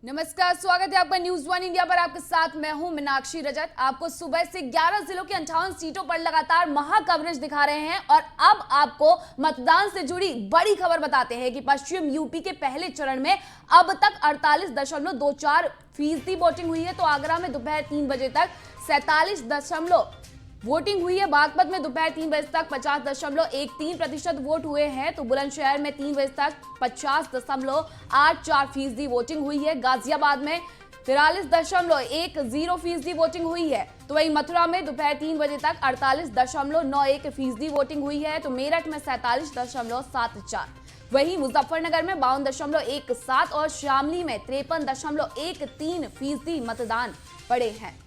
नमस्कार, स्वागत है आपका न्यूज वन इंडिया पर। आपके साथ मैं हूं मीनाक्षी रजत। आपको सुबह से 11 जिलों की 58 सीटों पर लगातार महा कवरेज दिखा रहे हैं और अब आपको मतदान से जुड़ी बड़ी खबर बताते हैं कि पश्चिम यूपी के पहले चरण में अब तक 48.24% वोटिंग हुई है। तो आगरा में दोपहर 3 बजे तक 47 वोटिंग हुई है। बागपत में दोपहर 3 बजे तक 50.13% वोट हुए हैं। तो बुलंदशहर में 3 बजे तक 50.84% वोटिंग हुई है। गाजियाबाद में 43.10% वोटिंग हुई है। तो वहीं मथुरा में दोपहर 3 बजे तक 48.91% वोटिंग हुई है। तो मेरठ में 47.74, वहीं मुजफ्फरनगर में 52.17 और शामली में 53.13% मतदान पड़े हैं।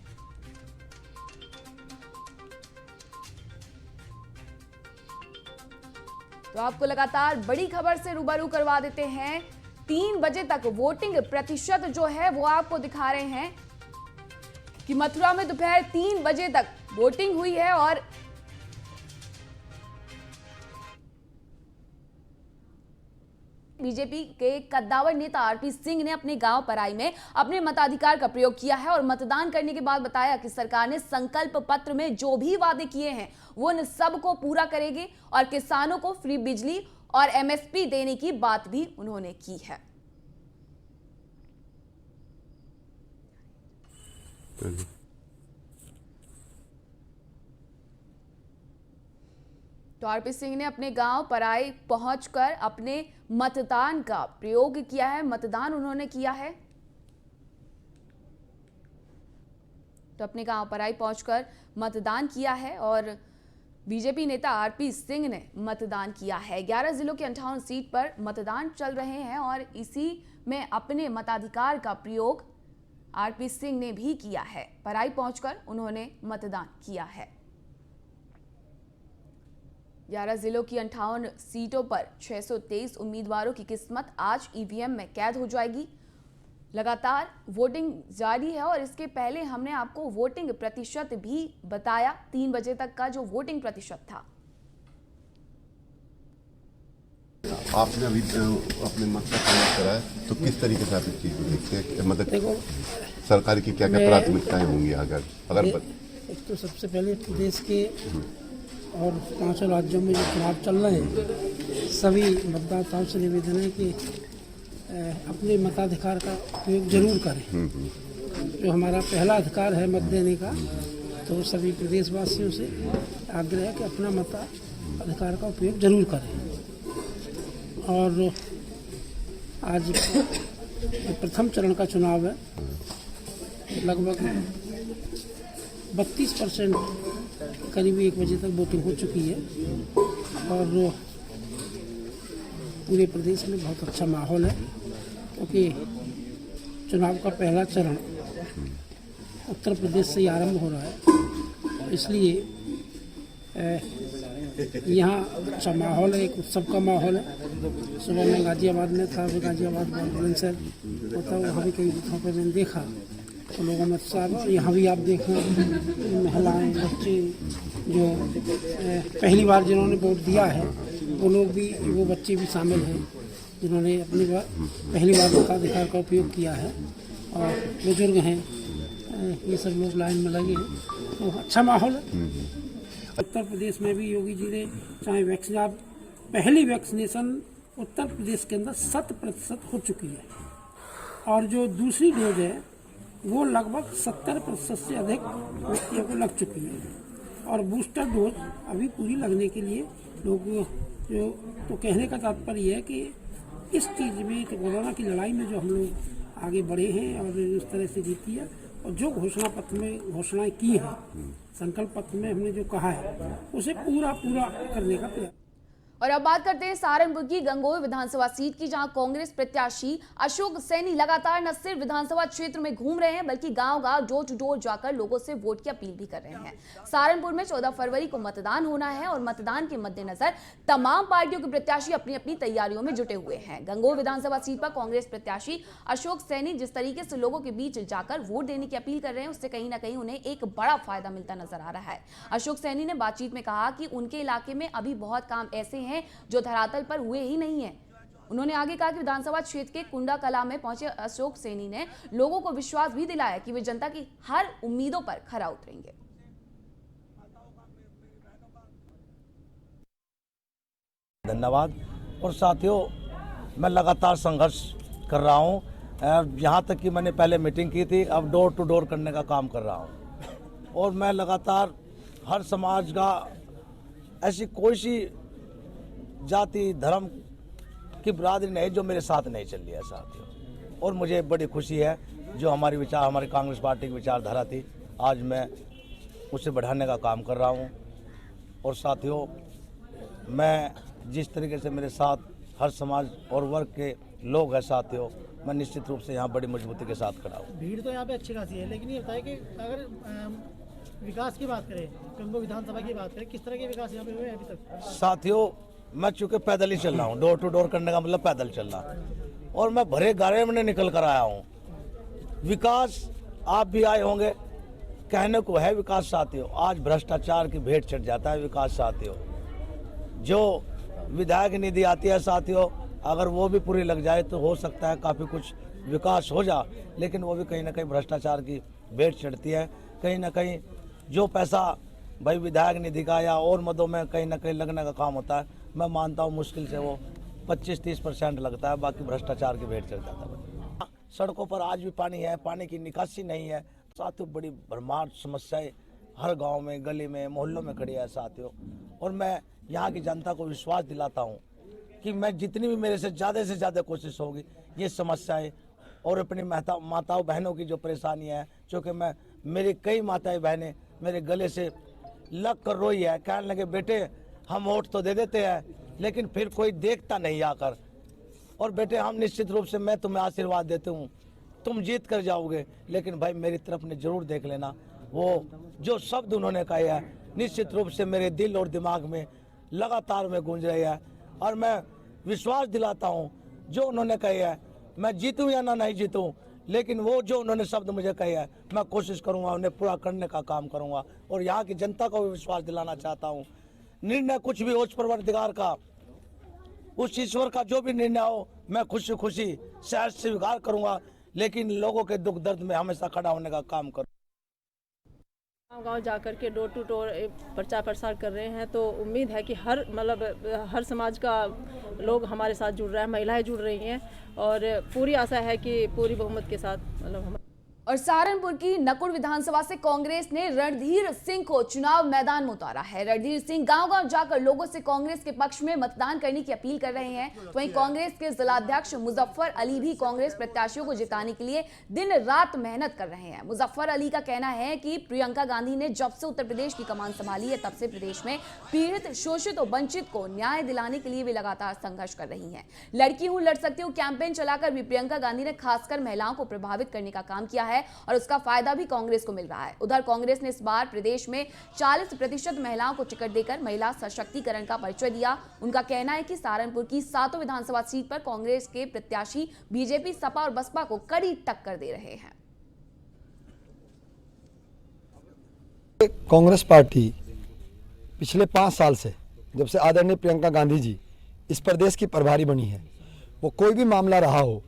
तो आपको लगातार बड़ी खबर से रूबरू करवा देते हैं। 3 बजे तक वोटिंग प्रतिशत जो है वो आपको दिखा रहे हैं कि मथुरा में दोपहर 3 बजे तक वोटिंग हुई है और बीजेपी के कद्दावर नेता आरपी सिंह ने अपने गांव पराई में अपने मताधिकार का प्रयोग किया है और मतदान करने के बाद बताया कि सरकार ने संकल्प पत्र में जो भी वादे किए हैं वो उन सब को पूरा करेगी और किसानों को फ्री बिजली और एमएसपी देने की बात भी उन्होंने की है। तो आरपी सिंह ने अपने गांव पराई पहुंचकर अपने मतदान का प्रयोग किया है, मतदान उन्होंने किया है। तो अपने गांव पराई पहुंचकर मतदान किया है और बीजेपी नेता आरपी सिंह ने मतदान किया है। 11 जिलों की 58 सीट पर मतदान चल रहे हैं और इसी में अपने मताधिकार का प्रयोग आरपी सिंह ने भी किया है। पराई पहुंचकर उन्होंने मतदान किया है। 11 जिलों की 58 सीटों पर 623 उम्मीदवारों की किस्मत आज ईवीएम में कैद हो जाएगी। लगातार वोटिंग जारी है और इसके पहले हमने आपको वोटिंग प्रतिशत भी बताया। 3 बजे तक का जो वोटिंग प्रतिशत था। आपने अभी अपने मत का प्रयोग करा है, तो किस तरीके से आप इस चीज को देखते हैं? मतलब सरकार की क्या क्या प्राथमिकताएं होंगी अगर एक तो सबसे पहले प्रदेश के और 5 राज्यों में जो चुनाव चल रहे हैं, सभी मतदाताओं से निवेदन है कि अपने मताधिकार का प्रयोग जरूर करें। जो हमारा पहला अधिकार है मत देने का, तो सभी प्रदेशवासियों से आग्रह है कि अपना मताधिकार का उपयोग जरूर करें। और आज प्रथम चरण का चुनाव है, लगभग 32% करीब 1 बजे तक वोटिंग हो चुकी है और पूरे प्रदेश में बहुत अच्छा माहौल है, क्योंकि चुनाव का पहला चरण उत्तर प्रदेश से आरंभ हो रहा है। इसलिए यहाँ अच्छा माहौल है, एक उत्सव का माहौल है। सुबह मैं गाजियाबाद में था, गाजियाबाद बुलंदशहर होता, वहाँ भी कई बूथों पर मैंने देखा तो लोगों में उत्साह। यहाँ भी आप देखें, महिलाएं, बच्चे जो पहली बार जिन्होंने वोट दिया है वो लोग भी, वो बच्चे भी शामिल हैं जिन्होंने अपनी पहली बार मताधिकार का उपयोग किया है, और बुजुर्ग हैं, ये सब लोग लाइन में लगे हैं। तो अच्छा माहौल है। उत्तर प्रदेश में भी योगी जी ने चाहे वैक्सीन, पहली वैक्सीनेशन उत्तर प्रदेश के अंदर 100% हो चुकी है और जो दूसरी डोज है वो लगभग 70% से अधिक व्यक्तियों को लग चुकी है और बूस्टर डोज अभी पूरी लगने के लिए लोग जो, तो कहने का तात्पर्य है कि इस चीज़ में, कोरोना की लड़ाई में जो हम लोग आगे बढ़े हैं और इस तरह से जीती है, और जो घोषणा पत्र में घोषणाएं की हैं, संकल्प पत्र में हमने जो कहा है उसे पूरा करने का प्रयास। और अब बात करते हैं सहारनपुर की गंगोह विधानसभा सीट की, जहां कांग्रेस प्रत्याशी अशोक सैनी लगातार न सिर्फ विधानसभा क्षेत्र में घूम रहे हैं बल्कि गांव-गांव, डोर टू डोर जाकर लोगों से वोट की अपील भी कर रहे हैं। सहारनपुर में 14 फरवरी को मतदान होना है और मतदान के मद्देनजर तमाम पार्टियों के प्रत्याशी अपनी अपनी तैयारियों में जुटे हुए हैं। गंगोह विधानसभा सीट पर कांग्रेस प्रत्याशी अशोक सैनी जिस तरीके से लोगों के बीच जाकर वोट देने की अपील कर रहे हैं, उससे कहीं ना कहीं उन्हें एक बड़ा फायदा मिलता नजर आ रहा है। अशोक सैनी ने बातचीत में कहा कि उनके इलाके में अभी बहुत काम ऐसे हैं जो धरातल पर हुए ही नहीं है। उन्होंने आगे कहा कि विधानसभा क्षेत्र के कुंडा कला में पहुंचे अशोक सैनी ने लोगों को विश्वास भी दिलाया कि वे जनता की हर उम्मीदों पर खरा उतरेंगे। धन्यवाद। और साथियों, मैं लगातार संघर्ष कर रहा हूँ। यहाँ तक कि मैंने पहले मीटिंग की थी, अब डोर टू डोर करने का काम कर रहा हूँ। और मैं लगातार हर समाज का, ऐसी कोई सी जाति धर्म की बिरादरी नहीं जो मेरे साथ नहीं चल रही है साथियों। और मुझे बड़ी खुशी है जो हमारी कांग्रेस पार्टी की विचारधारा थी, आज मैं उसे बढ़ाने का काम कर रहा हूँ। और साथियों, मैं जिस तरीके से मेरे साथ हर समाज और वर्ग के लोग हैं साथियों, मैं निश्चित रूप से यहाँ बड़ी मजबूती के साथ खड़ा हूँ। भीड़ तो यहाँ पे अच्छी खासी है, लेकिन ये बताइए कि अगर विकास की बात करें, गंगो विधानसभा की बात करें, किस तरह के विकास यहाँ पे हुए हैं अभी तक? साथियों, मैं चूँकि पैदल ही चल रहा हूँ, डोर टू डोर करने का मतलब पैदल चलना, और मैं भरे गारे में निकल कर आया हूँ। विकास आप भी आए होंगे, कहने को है विकास साथियों, आज भ्रष्टाचार की भेंट चढ़ जाता है विकास साथियों। जो विधायक निधि आती है साथियों, अगर वो भी पूरी लग जाए तो हो सकता है काफ़ी कुछ विकास हो जा, लेकिन वो भी कहीं ना कहीं भ्रष्टाचार की भेंट चढ़ती है। कहीं ना कहीं जो पैसा भाई विधायक निधि का या और मदों में कहीं ना कहीं लगने का काम होता है, मैं मानता हूँ मुश्किल से वो 25-30% लगता है, बाकी भ्रष्टाचार की भेंट चढ़ जाता है। सड़कों पर आज भी पानी है, पानी की निकासी नहीं है साथियों। बड़ी भरमार समस्याएं हर गांव में, गली में, मोहल्लों में खड़ी है साथियों। और मैं यहाँ की जनता को विश्वास दिलाता हूँ कि मैं जितनी भी मेरे से ज़्यादा कोशिश होगी ये समस्याएं और अपनी माताओं बहनों की जो परेशानी है, क्योंकि मेरी कई माताएं बहनें मेरे गले से लग कर रोई है, कहने लगे बेटे हम वोट तो दे देते हैं लेकिन फिर कोई देखता नहीं आकर, और बेटे हम निश्चित रूप से मैं तुम्हें आशीर्वाद देते हूँ, तुम जीत कर जाओगे, लेकिन भाई मेरी तरफ ने जरूर देख लेना। वो जो शब्द उन्होंने कहे हैं निश्चित रूप से मेरे दिल और दिमाग में लगातार में गूंज रहे हैं, और मैं विश्वास दिलाता हूं जो उन्होंने कहे हैं, मैं जीतूं या ना नहीं जीतूं, लेकिन वो जो उन्होंने शब्द मुझे कहे हैं मैं कोशिश करूंगा उन्हें पूरा करने का काम करूंगा। और यहाँ की जनता को भी विश्वास दिलाना चाहता हूं, निर्णय कुछ भी उस परवरदिगार का, उस ईश्वर का जो भी निर्णय हो, मैं खुशी खुशी सहज स्वीकार करूंगा, लेकिन लोगों के दुख दर्द में हमेशा खड़ा होने का काम करूँ। गांव जाकर के डोर टू डोर प्रचार प्रसार कर रहे हैं, तो उम्मीद है कि हर समाज का लोग हमारे साथ जुड़ रहा है, महिलाएं जुड़ रही हैं, और पूरी आशा है कि पूरी बहुमत के साथ और सहारनपुर की नकुड़ विधानसभा से कांग्रेस ने रणधीर सिंह को चुनाव मैदान में उतारा है। रणधीर सिंह गांव-गांव जाकर लोगों से कांग्रेस के पक्ष में मतदान करने की अपील कर रहे हैं। तो वहीं कांग्रेस के जिलाध्यक्ष मुजफ्फर अली भी कांग्रेस प्रत्याशियों को जिताने के लिए दिन रात मेहनत कर रहे हैं। मुजफ्फर अली का कहना है कि प्रियंका गांधी ने जब से उत्तर प्रदेश की कमान संभाली है, तब से प्रदेश में पीड़ित, शोषित और वंचित को न्याय दिलाने के लिए वे लगातार संघर्ष कर रही हैं। लड़की हूं, लड़ सकती हूं कैंपेन चलाकर भी प्रियंका गांधी ने खासकर महिलाओं को प्रभावित करने का काम किया है और उसका फायदा भी कांग्रेस को मिल रहा है। उधर कांग्रेस ने इस बार प्रदेश में 40% महिलाओं को टिकट देकर महिला सशक्तिकरण का परिचय दिया। उनका कहना है कि सहारनपुर की 7 विधानसभा सीट पर कांग्रेस के प्रत्याशी बीजेपी, सपा और बसपा को कड़ी टक्कर दे रहे हैं। कांग्रेस पार्टी पिछले 5 साल से, जब से आदरणीय प्रियंका गांधी जी इस प्रदेश की प्रभारी बनी है, वो कोई भी मामला रहा हो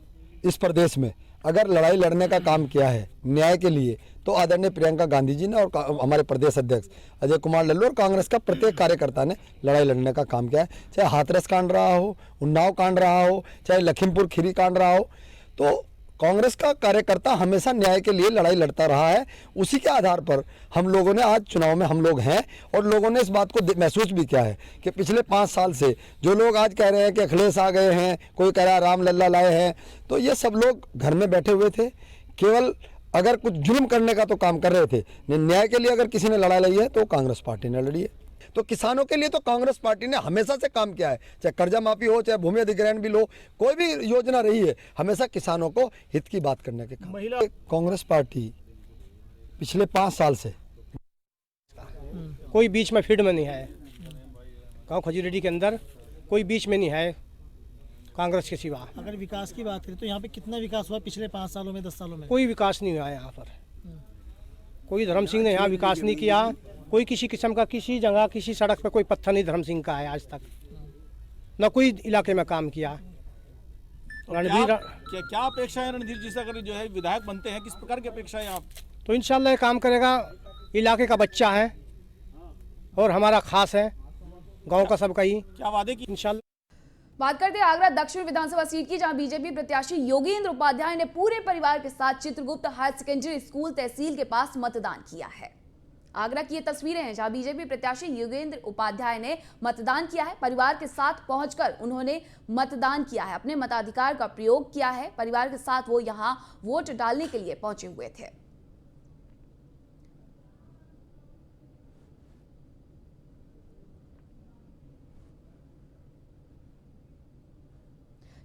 इस प्रदेश में, अगर लड़ाई लड़ने का काम किया है न्याय के लिए, तो आदरणीय प्रियंका गांधी जी ने और हमारे प्रदेश अध्यक्ष अजय कुमार लल्लू और कांग्रेस का प्रत्येक कार्यकर्ता ने लड़ाई लड़ने का काम किया है। चाहे हाथरस कांड रहा हो, उन्नाव कांड रहा हो, चाहे लखीमपुर खीरी कांड रहा हो, तो कांग्रेस का कार्यकर्ता हमेशा न्याय के लिए लड़ाई लड़ता रहा है। उसी के आधार पर हम लोगों ने आज चुनाव में हम लोग हैं, और लोगों ने इस बात को महसूस भी किया है कि पिछले 5 साल से जो लोग आज कह रहे हैं कि अखिलेश आ गए हैं, कोई कह रहा है राम लल्ला लाए हैं, तो ये सब लोग घर में बैठे हुए थे, केवल अगर कुछ जुल्म करने का तो काम कर रहे थे। न्याय के लिए अगर किसी ने लड़ाई लड़ी है तो कांग्रेस पार्टी ने लड़ी है। तो किसानों के लिए तो कांग्रेस पार्टी ने हमेशा से काम किया है, चाहे कर्जा माफी हो, चाहे भूमि अधिग्रहण बिल हो, कोई भी योजना रही है, हमेशा किसानों को हित की बात करने के काम। महिला कांग्रेस पार्टी पिछले 5 साल से कोई बीच में फील्ड में नहीं है, गांव खजूरेडी के अंदर कोई बीच में नहीं है कांग्रेस के सिवा। अगर विकास की बात करें तो यहाँ पे कितना विकास हुआ पिछले 5 सालों में, 10 सालों में? कोई विकास नहीं हुआ यहाँ पर। कोई धर्म सिंह ने यहाँ विकास नहीं किया, कोई किसी किस्म का किसी जगह किसी सड़क पर कोई पत्थर नहीं धर्म सिंह का है आज तक, न कोई इलाके में काम किया। रणधीर क्या अपेक्षा है रणधीर जी से, अगर जो है विधायक बनते हैं, किस प्रकार की अपेक्षा है आप? तो इंशाल्लाह ये काम करेगा, इलाके का बच्चा है और हमारा खास है, गांव का सबका ही। क्या वादे की? इंशाल्लाह। बात करते हैं आगरा दक्षिण विधानसभा सीट की, जहां बीजेपी प्रत्याशी योगेंद्र उपाध्याय ने पूरे परिवार के साथ चित्रगुप्त हायर सेकेंडरी स्कूल तहसील के पास मतदान किया है। आगरा की ये तस्वीरें हैं जहां बीजेपी प्रत्याशी योगेंद्र उपाध्याय ने मतदान किया है। परिवार के साथ पहुंचकर उन्होंने मतदान किया है, अपने मताधिकार का प्रयोग किया है। परिवार के साथ वो यहां वोट डालने के लिए पहुंचे हुए थे।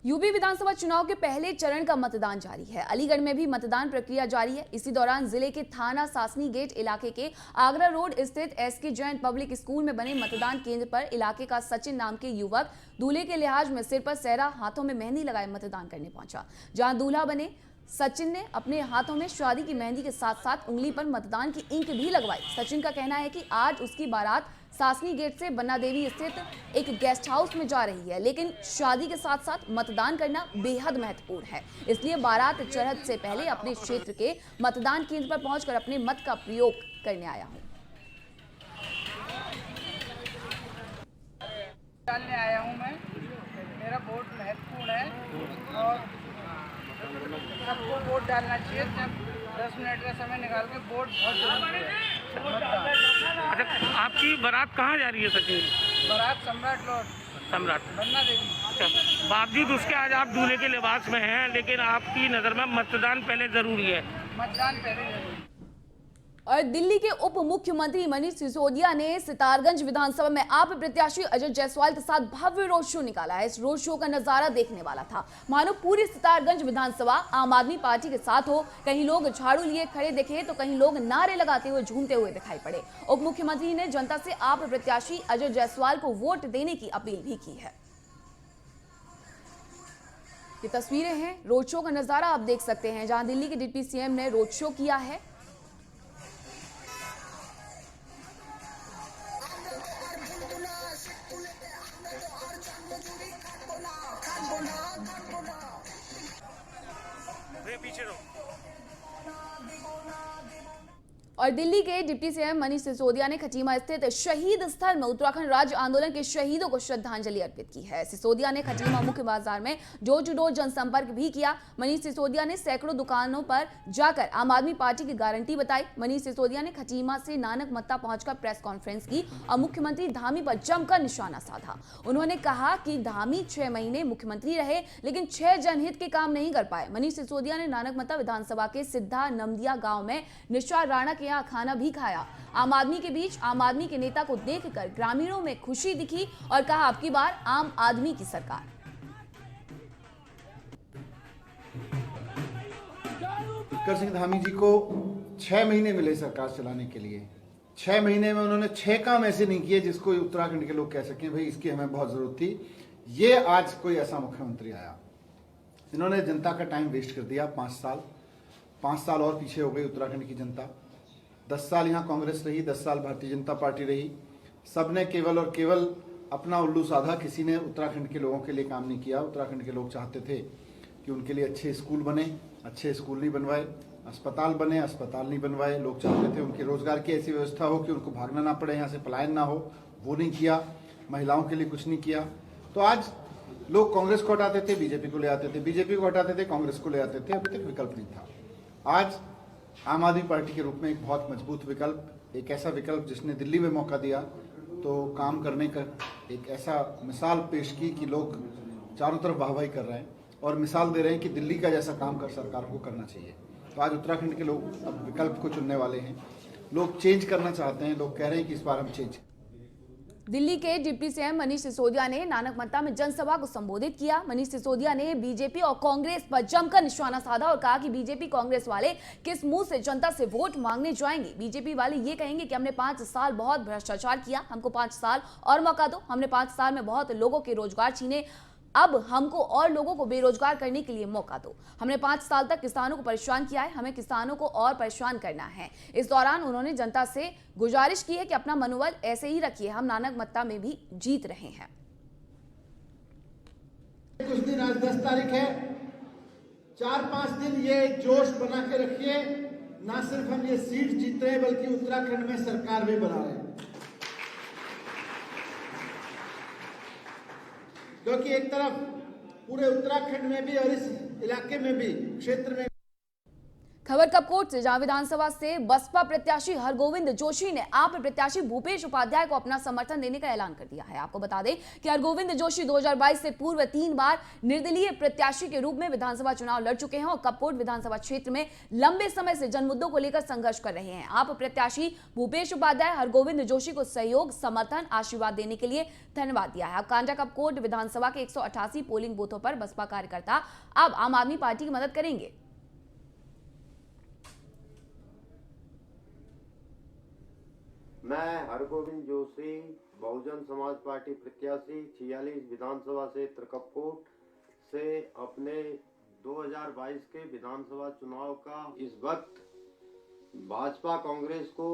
यूपी विधानसभा चुनाव के पहले चरण का मतदान जारी है। अलीगढ़ में भी मतदान प्रक्रिया जारी है। इसी दौरान जिले के थाना सासनी गेट इलाके के आगरा रोड स्थित एसके जैन पब्लिक स्कूल में बने मतदान केंद्र पर इलाके का सचिन नाम के युवक दूल्हे के लिहाज में सिर पर सेहरा, हाथों में मेहंदी लगाए मतदान करने पहुंचा। जहां दूल्हा बने सचिन ने अपने हाथों में शादी की मेहंदी के साथ साथ उंगली पर मतदान की इंक भी लगवाई। सचिन का कहना है कि आज उसकी बारात सासनी गेट से बन्ना देवी स्थित एक गेस्ट हाउस में जा रही है, लेकिन शादी के साथ साथ मतदान करना बेहद महत्वपूर्ण है, इसलिए बारात चढ़त से पहले अपने क्षेत्र के मतदान केंद्र पर पहुंचकर अपने मत का प्रयोग करने आया हूं। डालने आया हूं मैं, मेरा वोट महत्वपूर्ण है और सबको वोट डालना चाहिए। जब 10 मिनट का समय निकाल के वोट बहुत जरूरी है। अच्छा, आपकी बारात कहाँ जा रही है सचिन? बारात सम्राट बन्ना देवी। अच्छा, बावजूद उसके आज आप दूल्हे के लिबास में हैं, लेकिन आपकी नज़र में मतदान पहले जरूरी है। मतदान पहले जरूरी। और दिल्ली के उप मुख्यमंत्री मनीष सिसोदिया ने सितारगंज विधानसभा में आप प्रत्याशी अजय जायसवाल के साथ भव्य रोड शो निकाला है। इस रोड शो का नजारा देखने वाला था, मानो पूरी सितारगंज विधानसभा आम आदमी पार्टी के साथ हो। कहीं लोग झाड़ू लिए खड़े दिखे तो कहीं लोग नारे लगाते हुए झूमते हुए दिखाई पड़े। उप मुख्यमंत्री ने जनता से आप प्रत्याशी अजय जायसवाल को वोट देने की अपील भी की है। ये तस्वीरें हैं, रोड शो का नजारा आप देख सकते हैं, जहां दिल्ली के डिप्टी सीएम ने रोड शो किया है। पीछे रहो। और दिल्ली के डिप्टी सीएम मनीष सिसोदिया ने खटीमा स्थित शहीद स्थल में उत्तराखंड राज्य आंदोलन के शहीदों को श्रद्धांजलि अर्पित की है। सिसोदिया ने खटीमा मुख्य बाजार में डोर टू डोर जनसंपर्क भी किया। मनीष सिसोदिया ने सैकड़ों दुकानों पर जाकर आम आदमी पार्टी की गारंटी बताई। मनीष सिसोदिया ने खटीमा से नानक मत्ता पहुंचकर प्रेस कॉन्फ्रेंस की और मुख्यमंत्री धामी पर जमकर निशाना साधा। उन्होंने कहा कि धामी 6 महीने मुख्यमंत्री रहे, लेकिन 6 जनहित के काम नहीं कर पाए। मनीष सिसोदिया ने नानक मत्ता विधानसभा के सिद्धा नमदिया गाँव में निशा राणा के यहाँ खाना भी खाया। आम आदमी के बीच आम आदमी के नेता को देखकर ग्रामीणों में खुशी दिखी और कहा, अब की बार आम आदमी की सरकार। कर सिंह धामी जी को 6 महीने मिले सरकार चलाने के लिए। 6 महीने में उन्होंने 6 काम ऐसे नहीं किए जिसको उत्तराखंड के लोग कह सकें भाई इसकी हमें बहुत जरूरत थी। ये आज कोई ऐसा मुख्यमंत्री आया। इन्होंने जनता का टाइम वेस्ट कर दिया। 5 साल और पीछे हो गई उत्तराखंड की जनता। 10 साल यहाँ कांग्रेस रही, 10 साल भारतीय जनता पार्टी रही। सबने केवल और केवल अपना उल्लू साधा। किसी ने उत्तराखंड के लोगों के लिए काम नहीं किया। उत्तराखंड के लोग चाहते थे कि उनके लिए अच्छे स्कूल बने, अच्छे स्कूल नहीं बनवाए। अस्पताल बने, अस्पताल नहीं बनवाए। लोग चाहते थे उनके रोजगार की ऐसी व्यवस्था हो कि उनको भागना ना पड़े, यहाँ से पलायन ना हो, वो नहीं किया। महिलाओं के लिए कुछ नहीं किया। तो आज लोग कांग्रेस को हटाते थे, बीजेपी को ले आते थे, बीजेपी को हटाते थे, कांग्रेस को ले आते थे। अभी तक विकल्प नहीं था। आज आम आदमी पार्टी के रूप में एक बहुत मजबूत विकल्प, एक ऐसा विकल्प जिसने दिल्ली में मौका दिया तो काम करने का एक ऐसा मिसाल पेश की कि लोग चारों तरफ वाहवाही कर रहे हैं और मिसाल दे रहे हैं कि दिल्ली का जैसा काम कर सरकार को करना चाहिए। तो आज उत्तराखंड के लोग अब विकल्प को चुनने वाले हैं। लोग चेंज करना चाहते हैं। लोग कह रहे हैं कि इस बार हम चेंज। दिल्ली के डिप्टी सीएम मनीष सिसोदिया ने नानक मत्ता में जनसभा को संबोधित किया। मनीष सिसोदिया ने बीजेपी और कांग्रेस पर जमकर निशाना साधा और कहा कि बीजेपी कांग्रेस वाले किस मुंह से जनता से वोट मांगने जाएंगे। बीजेपी वाले ये कहेंगे कि हमने 5 साल बहुत भ्रष्टाचार किया, हमको 5 साल और मौका दो। हमने 5 साल में बहुत लोगों के रोजगार छीने, अब हमको और लोगों को बेरोजगार करने के लिए मौका दो। हमने 5 साल तक किसानों को परेशान किया है, हमें किसानों को और परेशान करना है। इस दौरान उन्होंने जनता से गुजारिश की है कि अपना मनोबल ऐसे ही रखिए, हम नानक मत्ता में भी जीत रहे हैं। कुछ दिन आज 10 तारीख है। 4-5 दिन ये जोश बना के रखिए। ना सिर्फ हम ये सीट जीत रहे हैं बल्कि उत्तराखंड में सरकार भी बना रहे हैं, क्योंकि एक तरफ पूरे उत्तराखंड में भी और इस इलाके में भी, क्षेत्र में। खबर कपकोट से, जहां विधानसभा से बसपा प्रत्याशी हरगोविंद जोशी ने आप प्रत्याशी भूपेश उपाध्याय को अपना समर्थन देने का ऐलान कर दिया है। आपको बता दें कि हरगोविंद जोशी 2022 से पूर्व 3 बार निर्दलीय प्रत्याशी के रूप में विधानसभा चुनाव लड़ चुके हैं और कपकोट विधानसभा क्षेत्र में लंबे समय से जन मुद्दों को लेकर संघर्ष कर रहे हैं। आप प्रत्याशी भूपेश उपाध्याय हरगोविंद जोशी को सहयोग, समर्थन, आशीर्वाद देने के लिए धन्यवाद दिया है। अब कांडा कपकोट विधानसभा के 188 पोलिंग बूथों पर बसपा कार्यकर्ता अब आम आदमी पार्टी की मदद करेंगे। मैं हरगोविंद जोशी, बहुजन समाज पार्टी प्रत्याशी 46 विधानसभा क्षेत्र कपकोट से अपने 2022 के विधानसभा चुनाव का इस वक्त भाजपा कांग्रेस को